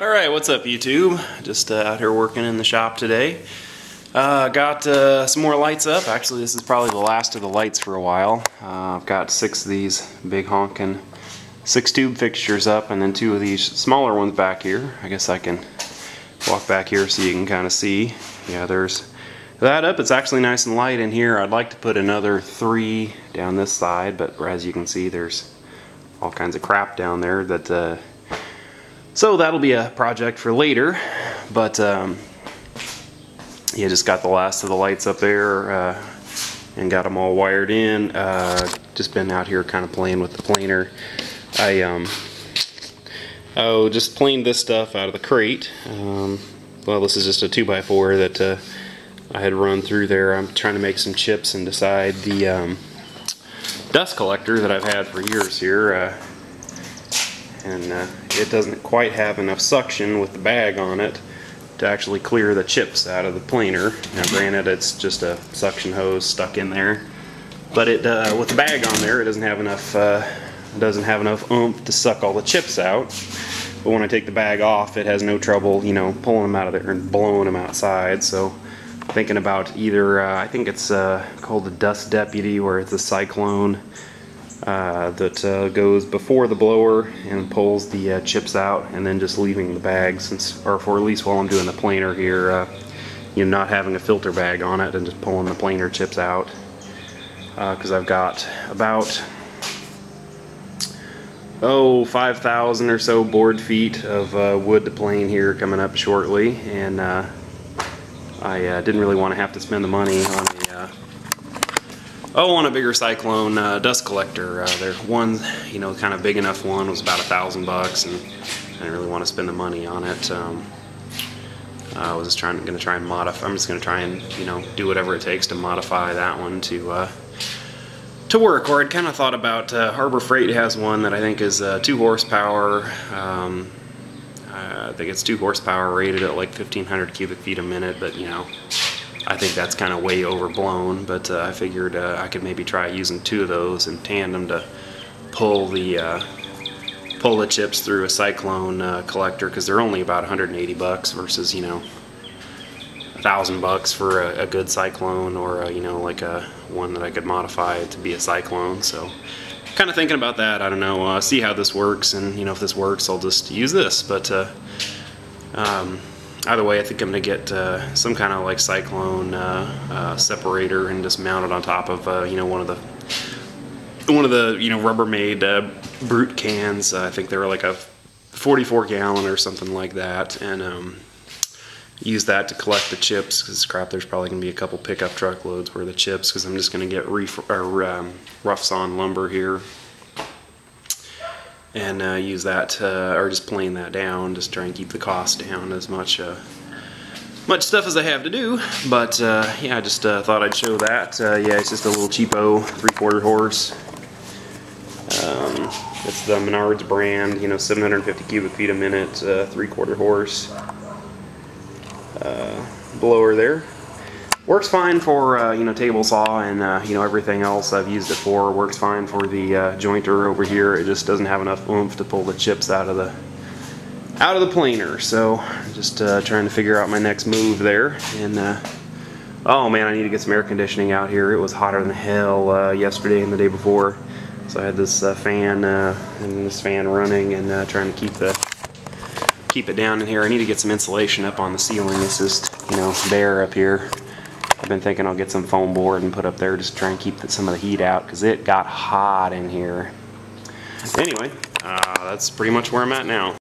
Alright, what's up YouTube? Just out here working in the shop today. Got some more lights up. Actually, this is probably the last of the lights for a while. I've got 6 of these big honkin' 6-tube fixtures up and then 2 of these smaller ones back here. I guess I can walk back here so you can kind of see. Yeah, there's that up. It's actually nice and light in here. I'd like to put another 3 down this side, but as you can see, there's all kinds of crap down there that so that'll be a project for later, but yeah, just got the last of the lights up there and got them all wired in. Just been out here kind of playing with the planer. I just planed this stuff out of the crate. Well, this is just a 2x4 that I had run through there. I'm trying to make some chips and decide the dust collector that I've had for years here. And it doesn't quite have enough suction with the bag on it to actually clear the chips out of the planer. Now granted, it's just a suction hose stuck in there, but it with the bag on there, it doesn't have enough oomph to suck all the chips out. But when I take the bag off, it has no trouble, you know, pulling them out of there and blowing them outside. So thinking about either I think it's called the Dust Deputy, where it's a cyclone that goes before the blower and pulls the chips out, and then just leaving the bag, or for at least while I'm doing the planer here, you know, not having a filter bag on it and just pulling the planer chips out, because I've got about 5,000 or so board feet of wood to plane here coming up shortly, and I didn't really want to have to spend the money on a bigger cyclone dust collector. There one, you know, kind of big enough one was about $1,000, and I didn't really want to spend the money on it. I was just going to try and modify. I'm just going to try and, you know, do whatever it takes to modify that one to work. Or I'd kind of thought about Harbor Freight has one that I think is 2 horsepower. I think it's 2 horsepower, rated at like 1,500 cubic feet a minute, but you know, I think that's kind of way overblown, but I figured I could maybe try using 2 of those in tandem to pull the chips through a cyclone collector, because they're only about 180 bucks versus, you know, $1,000 for a good cyclone, or you know, like a one that I could modify to be a cyclone. So kind of thinking about that. I don't know, see how this works, and you know, if this works, I'll just use this. But either way, I think I'm going to get some kind of like cyclone separator and just mount it on top of you know, one of the you know, Rubbermaid brute cans. I think they were like a 44 gallon or something like that, and use that to collect the chips, because crap, there's probably going to be a couple pickup truck loads worth of chips, because I'm just going to get rough sawn lumber here and use that or just plane that down, just try and keep the cost down as much stuff as I have to do. But yeah, I just thought I'd show that. Yeah, it's just a little cheapo 3/4 horse. It's the Menards brand, you know, 750 cubic feet a minute, 3/4 horse blower there. Works fine for you know, table saw and you know, everything else I've used it for. Works fine for the jointer over here. It just doesn't have enough oomph to pull the chips out of the planer. So just trying to figure out my next move there. And oh man, I need to get some air conditioning out here. It was hotter than hell yesterday and the day before. So I had this fan and this fan running, and trying to keep it down in here. I need to get some insulation up on the ceiling. It's just, you know, bare up here. I've been thinking I'll get some foam board and put up there just to try and keep some of the heat out, because it got hot in here. Anyway, that's pretty much where I'm at now.